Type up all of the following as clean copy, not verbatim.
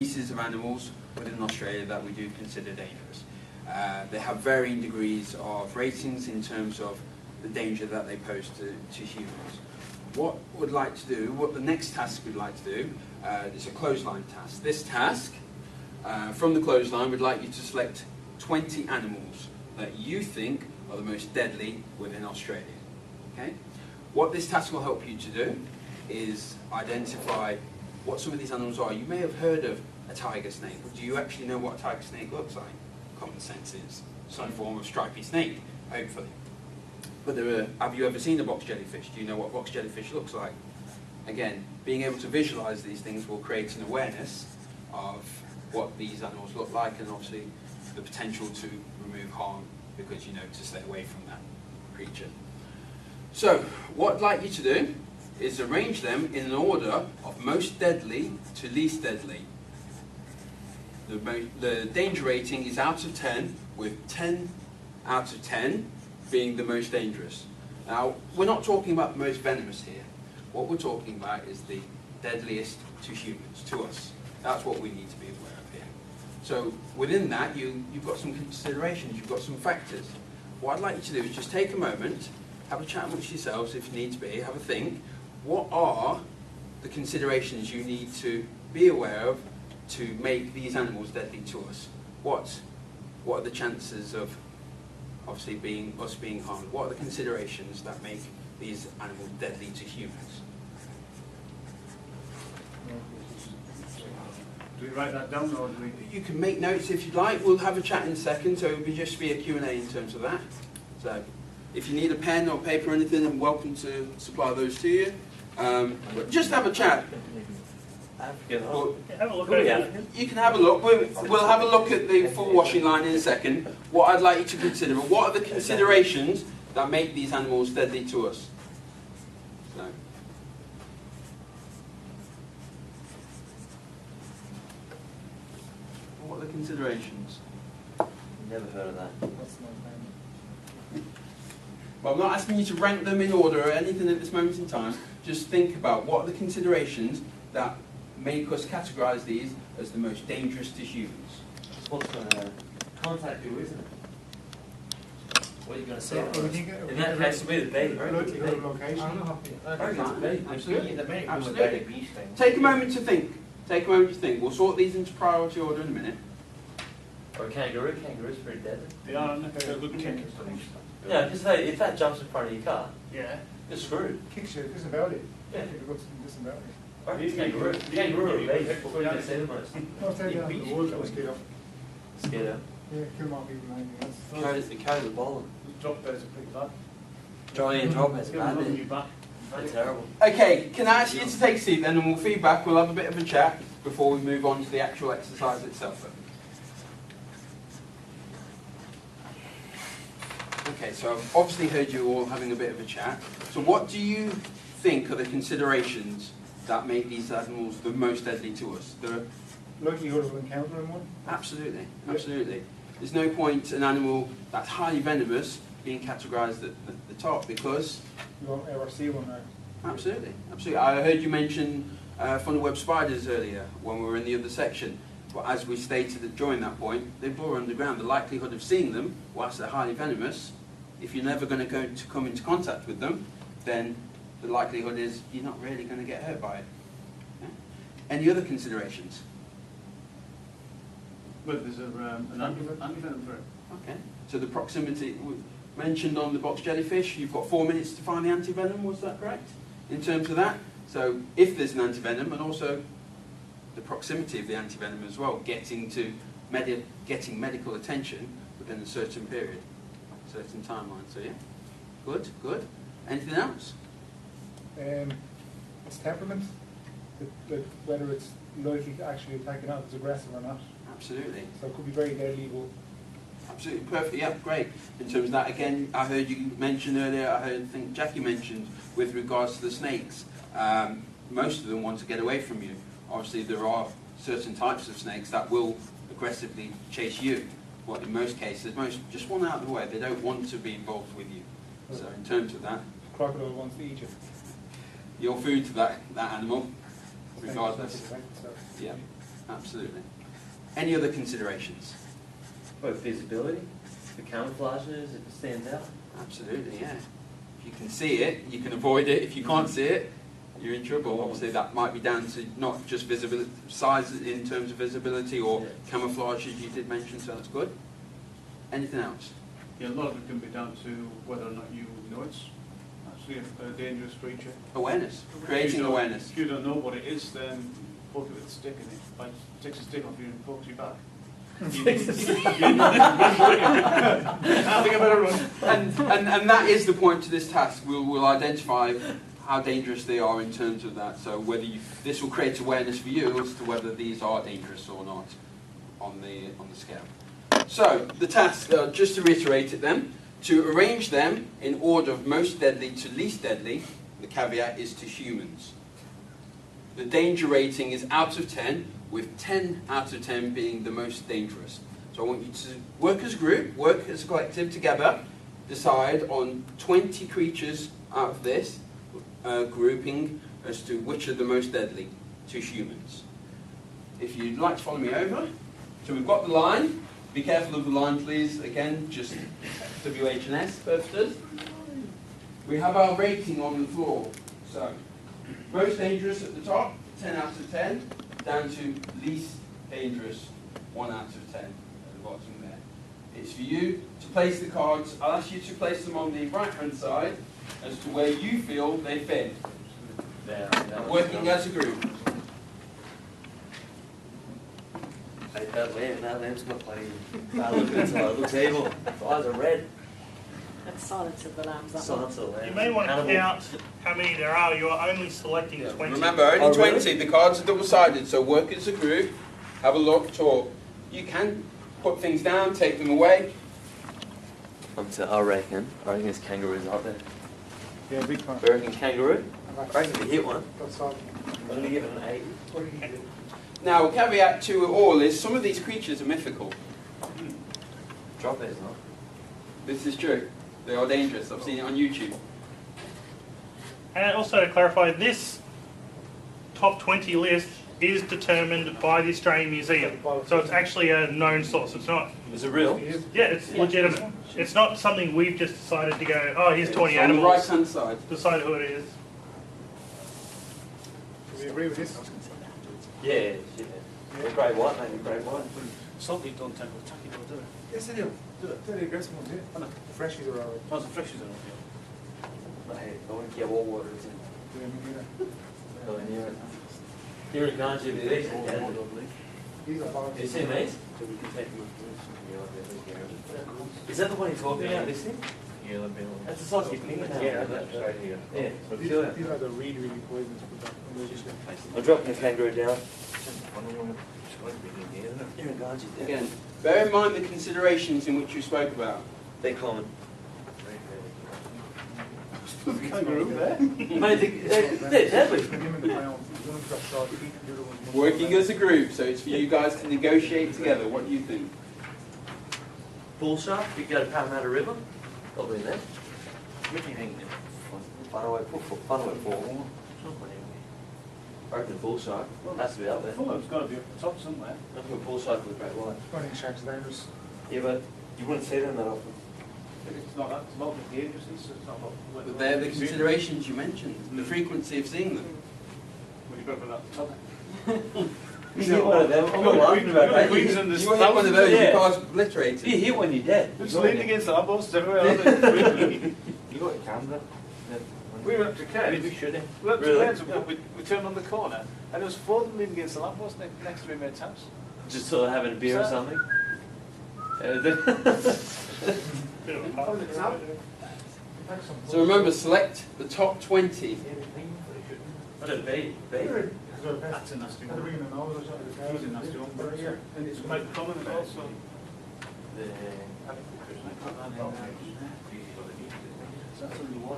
species of animals within Australia that we do consider dangerous. They have varying degrees of ratings in terms of the danger that they pose to humans. What the next task we'd like to do is a clothesline task. This task, from the clothesline, we'd like you to select 20 animals that you think are the most deadly within Australia. Okay? What this task will help you to do is identify what some of these animals are. You may have heard of a tiger snake, but do you actually know what a tiger snake looks like? Common sense is some form of stripy snake, hopefully. But have you ever seen a box jellyfish? Do you know what box jellyfish looks like? Again, being able to visualize these things will create an awareness of what these animals look like, and obviously the potential to remove harm because you know to stay away from that creature. So, what I'd like you to do is arrange them in an order of most deadly to least deadly. The danger rating is out of 10, with 10 out of 10 being the most dangerous. Now, we're not talking about the most venomous here. What we're talking about is the deadliest to humans, to us. That's what we need to be aware of here. So within that, you've got some considerations, you've got some factors. What I'd like you to do is just take a moment, have a chat amongst yourselves if you need to be, have a think. What are the considerations you need to be aware of to make these animals deadly to us? What are the chances of obviously being harmed? What are the considerations that make these animals deadly to humans? Do we write that down, or do we? You can make notes if you'd like. We'll have a chat in a second, so it will just be a Q&A in terms of that. So if you need a pen or paper or anything, I'm welcome to supply those to you. But just have a chat. Well, you can have a look. We'll have a look at the full washing line in a second. What I'd like you to consider, what are the considerations that make these animals deadly to us? So. What are the considerations? Never heard of that. Well, I'm not asking you to rank them in order or anything at this moment in time. Just think about what are the considerations that make us categorise these as the most dangerous to humans. It's what's going to contact you, isn't it? What are you going to say? In that case, it'll be the bait, right? Absolutely. Take a moment to think. Take a moment to think. We'll sort these into priority order in a minute. Or a kangaroo. Kangaroo's pretty deadly. They are, aren't they? They're good kickers. Yeah, because if that jumps in front of your car, yeah, you're screwed. Kicks you, disability. Yeah. Disability. Kangaroo or a bait. What do you say the most? I'll tell you the world that was scared of. Scared of? Yeah, kill more people than anything else. It carries the ball. Drop bears are pretty bad. Johnny and drop it's bad. You back. That's terrible. Okay, can I ask you to take a seat then, and we'll feedback. We'll have a bit of a chat before we move on to the actual exercise itself. Okay, so I've obviously heard you all having a bit of a chat. So what do you think are the considerations that make these animals the most deadly to us? Likelihood of encountering one? Absolutely, absolutely. There's no point an animal that's highly venomous being categorised at the top, because You won't ever see one there. Absolutely, absolutely. I heard you mention funnel web spiders earlier when we were in the other section. But as we stated during that point, they bore underground. The likelihood of seeing them, whilst they're highly venomous, if you're never going to come into contact with them, then the likelihood is you're not really going to get hurt by it. Yeah? Any other considerations? Well, there's an antivenom for it. Okay. So the proximity mentioned on the box jellyfish, you've got 4 minutes to find the antivenom. Was that correct? In terms of that, so if there's an antivenom, and also the proximity of the antivenom as well, getting medical attention within a certain period, certain timeline. So yeah, good. Anything else? Its temperament, whether it's likely to actually attack or not, it's aggressive or not. Absolutely. So it could be very deadly, but absolutely perfect. Yeah, great. In terms of that, again, I heard you mention earlier. I think Jackie mentioned with regards to the snakes. Most of them want to get away from you. Obviously, there are certain types of snakes that will aggressively chase you. But in most cases, most just want out of the way. They don't want to be involved with you. So in terms of that, crocodile wants to eat you. You're food to that animal, regardless. So. Yeah. Absolutely. Any other considerations? Well, visibility, the camouflage is, if it stands out. Absolutely, yeah. If you can see it, you can avoid it. If you can't see it, you're in trouble. Obviously, that might be down to not just visibility, size in terms of visibility or camouflage, as you did mention, so that's good. Anything else? Yeah, a lot of it can be down to whether or not you know it's actually a dangerous creature. Awareness, creating awareness. If you don't know what it is, then poke it with a stick and it like, takes a stick off you and pokes you back. I think I better run. And that is the point to this task. We'll identify how dangerous they are in terms of that. So whether this will create awareness for you as to whether these are dangerous or not on the scale. So the task, just to reiterate it then, to arrange them in order of most deadly to least deadly. The caveat is to humans. The danger rating is out of 10, with 10 out of 10 being the most dangerous. So I want you to work as a group, work as a collective together, decide on 20 creatures out of this grouping as to which are the most deadly to humans. If you'd like to follow me over. So we've got the line. Be careful of the line, please. Again, just WH&S purposes. We have our rating on the floor. So, most dangerous at the top, 10 out of 10, down to least dangerous, 1 out of 10 at the bottom there. It's for you to place the cards. I'll ask you to place them on the right-hand side as to where you feel they fit. There, Working as a group. Hey, that lamp's got bloody bad look inside. It looks evil. Its eyes are red. That's Silence of the Lambs. That one. Silence of the Lambs. You may want to Animal. count how many there are. You are only selecting 20. Remember, only Oh, really? 20. The cards are double-sided, so work as a group. Have a look, talk. You can put things down, take them away. I reckon there's kangaroos out there. Yeah, big one. I reckon kangaroo. I reckon if you hit one, That's all. I'm going to give it an 8. What do you do? Now, caveat to it all is some of these creatures are mythical. Drop it, huh? This is true. They are dangerous. I've seen it on YouTube. And also to clarify, this top 20 list is determined by the Australian Museum. So it's actually a known source. It's not. Is it real? Yeah, it's legitimate. It's not something we've just decided to go, oh, here's 20 On the animals. right-hand side. Decide who it is. Do we agree with this? Yeah. They're great white, maybe great white. Salty don't tend to attack you, do they? Yes, I do. Do it. They're the aggressive ones, yeah. I know. The freshies are alright. Tons of freshies in it. Hey, I want to get all water in. Yeah, me neither. Go in here. Here in Ganji, it is. These are fine. You see these? So we can take them up. Is that the one you're talking about, this thing? Yeah, they'll be all That's the size of your fingernail. Yeah, that's right here. Yeah. These Kill it. are the really, really poisonous. I'm dropping the kangaroo down. Here in Ganji. Again, bear in mind the considerations in which you spoke about. They're common. Kangaroo there? Mate, they're deadly. Working as a group, so it's for you guys to negotiate together. What do you think? Bull shark, we can go to Parramatta River. Probably in there. Where do you hang them? Far away 4. I reckon bull shark has to be up there. Fulham's got to be up the top somewhere. I think a bull shark with great white. I think sharks are dangerous. Yeah, but you wouldn't see them that often. It's not dangerous. It's not But they're the considerations you mentioned. The frequency of seeing them. Well, you've got to put it up the top. You hit one of them. I'm not laughing about that. Queens You and the You hit one of those, Yeah. your car's obliterated. hit one, you're dead. It's leaning against the lampposts everywhere, aren't they? You got a camera. We went up to Cairns. We should have. We went up to Really? Cairns and we turned on the corner and there was 4 of them leaning against the lamppost next to my mate's house. Just sort of having a beer or So- something. Bit of a pub. So remember, select the top 20. What a bee. That's a nasty one. He's a nasty one. But yeah, and it's quite common as well, so.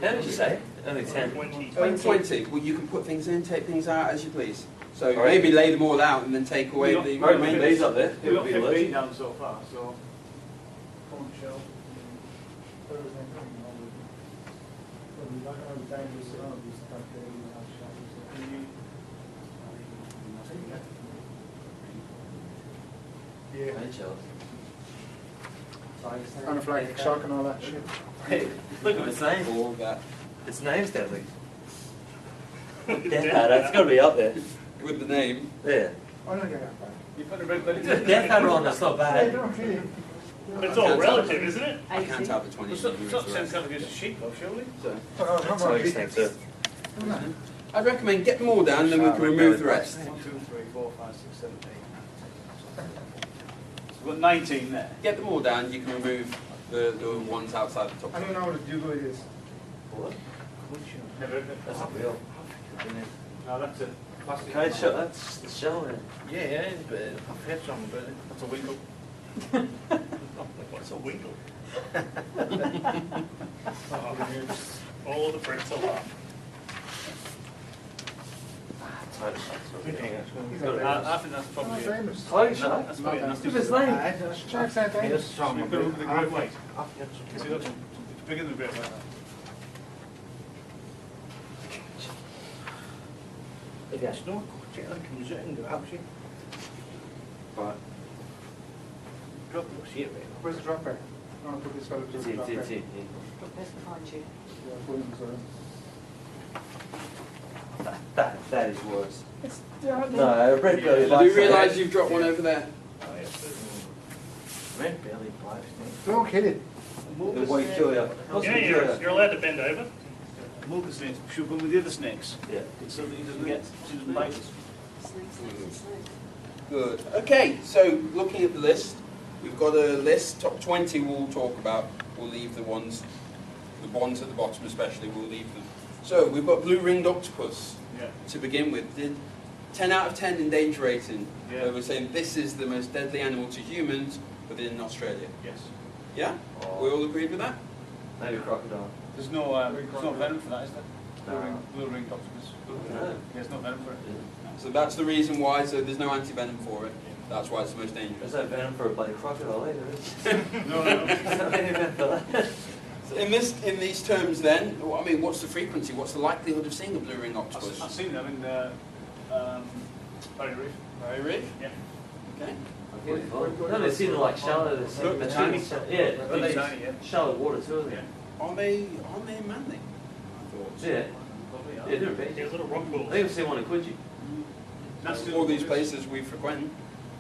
How did you say? Only 10. 20. 20. Well, you can put things in, take things out as you please. So All right. maybe lay them all out and then take away the I reckon remainder. bees up there. We've got It would be 15 allergic. down so far, so. Bombshell. Yeah. Cone shells. Anaphylactic shock and all that shit. Hey, look at its name. All that. Its name's deadly. Death Adder, it's got to be up there. With the name. Yeah. I don't get that. You put a red belly. Death Adder on, that's not I bad. don't really. It's all relative, isn't it? I can't have the 20 It's not the same kind of as a sheep, though, surely. So, How So about you think so? I'd recommend get them all down, then we can remove the rest. 1, 2, 3, 4, 5, 6, 7, 8. So we've got 19 there. Get them all down, you can remove the ones outside the top. I don't know what a dugouid is. What? Never heard of it. That's not real. No, that's a plastic. Cone shell, that's the shell then. Yeah, but I've heard some, but that's a winkle. What's a winkle? All the bricks are up. I think that's probably it. Famous. Cone shell? That's probably a nasty Give his one. name. Sharks aren't famous. So you've got to look at the great white. See, look, it's bigger than the great white. Yeah. No, can use it and do it, actually. But Drop the sheet, right? Where's the drop bear? I want to put this fellow to It's the drop bear. it's Best behind you. Yeah, put him so. That is worse. It's, No, a red belly do likes you realise that. you've dropped one over there? Red belly bites, mate. Don't kill it. The white kill you. Yeah, you're allowed to bend over. Move the snakes, shoot them with the other snakes, Yeah. so that he doesn't bite us. Snakes, snakes, snakes. Good. Okay, so looking at the list, we've got a list, top 20 we'll talk about. We'll leave the ones at the bottom especially, we'll leave them. So we've got blue-ringed octopus Yeah. to begin with. Did 10 out of 10 in danger rating. Yeah. We're saying this is the most deadly animal to humans within Australia. Yes. Yeah? We all agreed with that? Maybe crocodile. There's no venom for that, is there? No. Blue ringed octopus. No. There's no venom for it. So that's the reason why, so there's no anti-venom for it. That's why it's the most dangerous. There's no venom for a bloody crocodile either. No. There's no venom for that. So in these terms then, I mean, what's the frequency? What's the likelihood of seeing a blue-ringed octopus? I've seen them in Barrier Reef. Very rich. Yeah. Okay. No, they've seen like shallow, they've seen They're tiny. yeah, but Really they tiny, yeah. shallow water too, isn't Yeah. it? Aren't they manly? I thought. Yeah, Probably, yeah, they're big. There's little rock I pools. think I've seen one in Coogee. Nasty All these little places we frequent.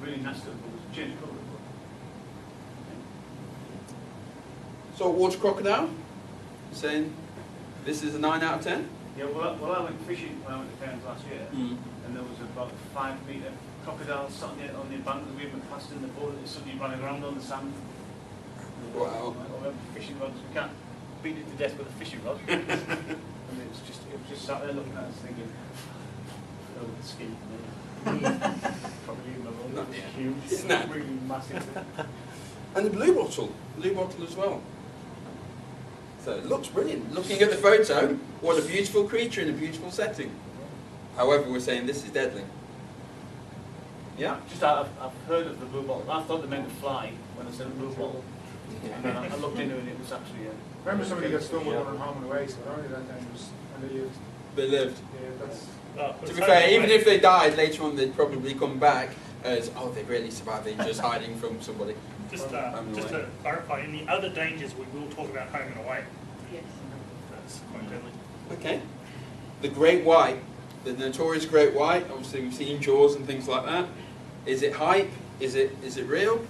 Really nasty little bugs. Change the colour. So water crocodile, saying this is a 9 out of 10? Yeah, well, I went fishing when I went to Cairns last year, and there was about 5 metre crocodiles sat on the embankment that we went past in the boat, and suddenly ran around on the sand. Wow. Or fishing rods, we can't beat it to death with a fishing rod. And it was just sat there looking at us thinking, oh, the skin. Probably in the road, Not it's yet. huge, It's not. really massive. And the blue bottle as well. So it looks brilliant. Looking at the photo, what a beautiful creature in a beautiful setting. However, we're saying this is deadly. Yeah? Just I've heard of the blue bottle. I thought they meant to fly when I said blue bottle. And then I looked into it and it was actually Remember somebody got stung with one on home and away, so only that dangerous. And they lived. They lived. Yeah, that's. To be fair, even if they died later on, they'd probably come back as, oh, they really survived, they're just hiding from somebody. Just to clarify, in the other dangers, we will talk about home and away. Yes. That's quite deadly. Okay. The great white, the notorious great white, obviously we've seen Jaws and things like that. Is it hype? Is it real?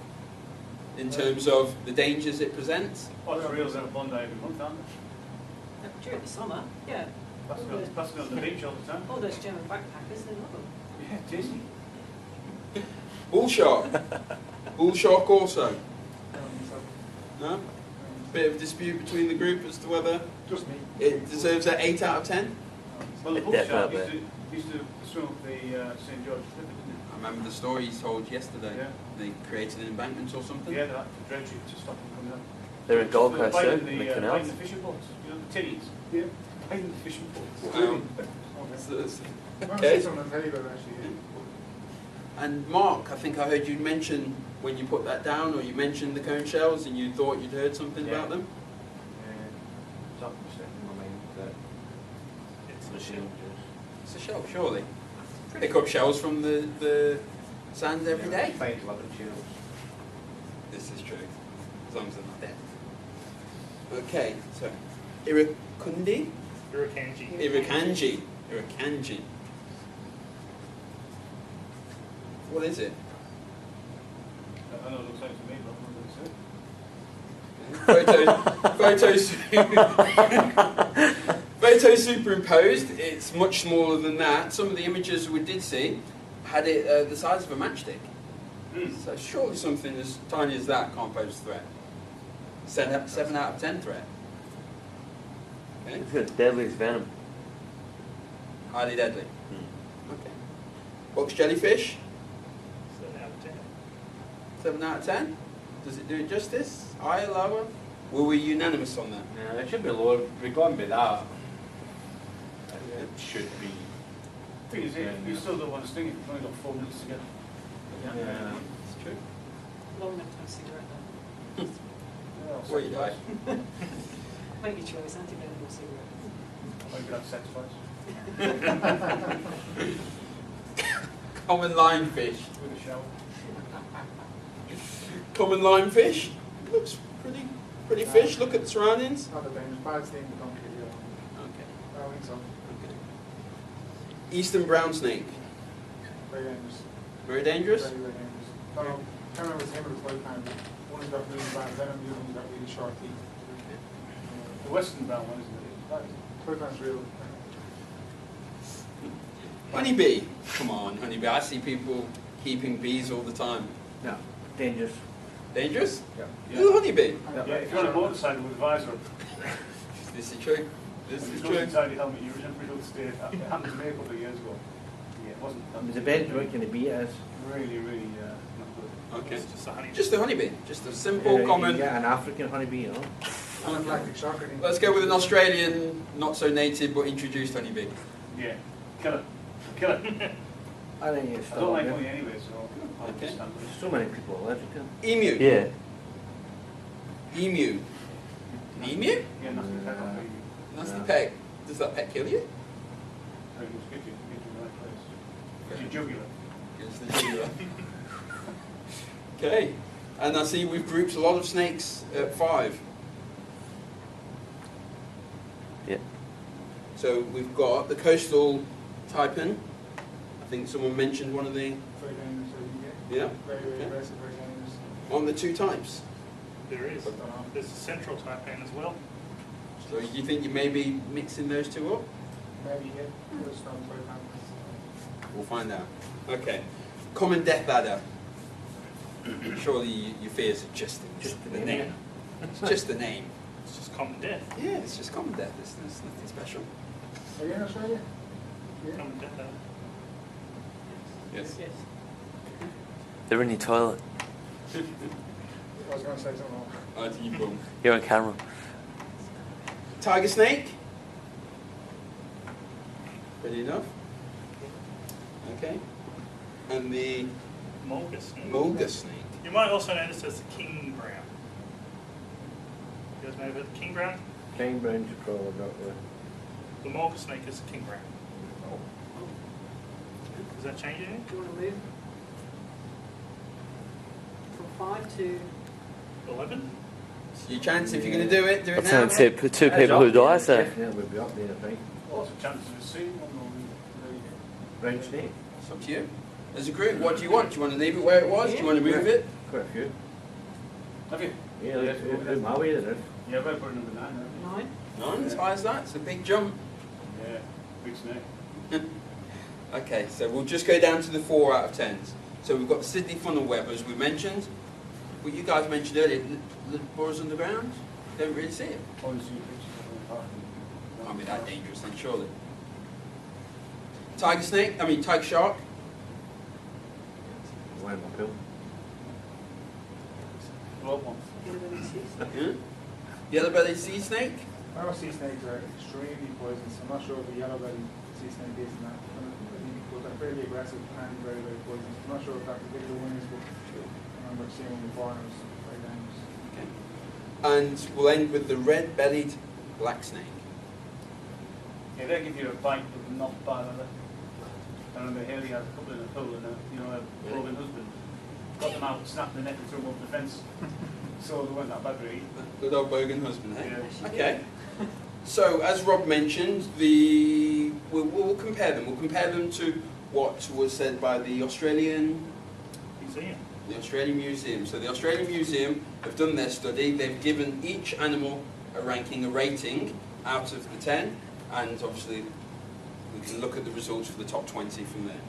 In terms of the dangers it presents? What's reels in a Bondi every month, aren't they? During the summer, yeah. Passing on the beach all the time. All those German backpackers, they love them. Yeah, tasty. Bull shark. Bull shark also. No? Bit of dispute between the group as to whether Just me. it deserves an 8 out of 10. Well, the bull shark used to swim up the St. George River, didn't I remember the story you told yesterday. Yeah. They created an embankment or something. it? Yeah, they had to dredge it to stop them coming up. They're in Gold They're Coast, too, biting in the biting canals. the fishing boats, you know, the titties. Yeah. Biting the fishing boats. Wow. Okay. I Okay. see someone tell you about it actually. And Mark, I think I heard you mention when you put that down, or you mentioned the cone shells, and you thought you'd heard something Yeah. about them. It's the shield. It's a shell, surely. Pick up shells from the sand every day. This is true. As long as they're not dead. Okay, so Irakundi? Irukandji. Irakanji. What is it? I know it looks like to me, but I'm not going to say it. Photo superimposed. It's much smaller than that. Some of the images we did see had it the size of a matchstick. So surely something as tiny as that can't pose a threat. 7 out of 10 threat. Okay. It's got deadliest venom. Highly deadly. Okay. Box jellyfish. 7 out of 10. 7 out of 10. Does it do it justice? Higher, lower? Were we unanimous on that? Yeah, it should be lower. We've gone by that. It should be. Thing is, you still don't want to sting it. You've only got 4 minutes to get. Yeah. It's true. Long enough to have a cigarette though. What you die? Make your choice, anti-venom or cigarette. Or you could have sex twice. Common limefish. With a shower. Common limefish. Looks pretty fish. Look at the surroundings. Not a dangerous, bad sting, but don't kill you. Okay. I don't think so. Okay. Eastern brown snake. Very dangerous. Very dangerous. Very, very dangerous. I don't know, can't remember his name of the 12 pound. One has got really bad venom, the other one's got really short teeth. The western brown one, isn't it? That is. 12 pound's real. Honeybee. Come on, honeybee. I see people keeping bees all the time. No. Dangerous. Dangerous? Yeah. Ooh, honeybee. Yeah, if you're on a motorcycle with a visor up, This is true. This if is you go true. inside your helmet, you're in a real state. It happened to me a couple of years ago. Yeah, it wasn't. It was a bed drinking the bee as. Really, really not good. Okay. It's just a honey. Just a honeybee. Just a simple, common. Yeah, an African honeybee, you know. Anaphylactic shock, I think. Let's go with an Australian, not so native, but introduced honeybee. Yeah, kill it. Kill it. I think it's I don't like still. honey anyway, so I'll Okay. just stand with it. So many people allergic to them. Emu. Yeah. Emu. Emu? Yeah, nothing to on me. That's the Yeah. peg. Does that peg kill you? I can just get you in the right place. It's your jugular. It's the jugular. Okay. And I see we've grouped a lot of snakes at 5. Yeah. So we've got the coastal taipan. I think someone mentioned one of the, Very dangerous, I think, yeah. yeah, Very, very Okay. aggressive, very dangerous. on the 2 types. There is. There's a central taipan as well. So you think you may be mixing those 2 up? Maybe, yeah. Just not 12 pounds. We'll find out. Okay. Common death adder. Surely your fears are just the name. It's just the name. It's just common death. Yeah, it's just common death. There's nothing special. Are you in Australia? Yeah. Common death. Yes. Yes. They're in your toilet. I was going to say something wrong. Boom. You're on camera. Tiger snake. Ready enough? Okay. And the Mulga snake. mulga snake. You might also notice there's the king brown. You guys know about the king brown? King Brown's a crawler, not the. The mulga snake is the king brown. Does that change anything? Do you want to move from 5 to 11? Your chance, if you're going to do it That's now. only two people who die, so. Definitely would be up there, I think. What's the chances of seeing one? Brown snake. It's up to you. As a group, what do you want? Do you want to leave it where it was? Do you want to move it? Quite a few. Have you? Yeah, there's my way there. Yeah, about put number 9 now. 9? 9, as high as that. It's a big jump. Yeah, big snake. Okay, so we'll just go down to the 4 out of 10s. So we've got the Sydney funnel web, as we mentioned. What you guys mentioned earlier, the burrows underground. Don't really see it. Always see pictures of the park. Can't be that dangerous then, surely. Tiger snake, tiger shark. One in my pool. Blood one. Yeah. Yellow-bellied sea snake. Our sea snakes are extremely poisonous. I'm not sure if a yellow-bellied sea snake is in that. But they're fairly aggressive and very, very poisonous. I'm not sure if that particular one is, but I remember seeing one before and it was very dangerous. Okay. And we'll end with the red-bellied black snake. Yeah, they give you a bite, but not bad, are they? I remember Haley had a couple in a pool and a broken husband. got them out, snapped the neck and threw them over the fence. So they weren't that bad really. Good old bogan husband, eh? Yeah. Okay. So, as Rob mentioned, we'll compare them. We'll compare them to what was said by the Australian Museum. So the Australian Museum have done their study. They've given each animal a rating out of the 10, and obviously we can look at the results for the top 20 from there.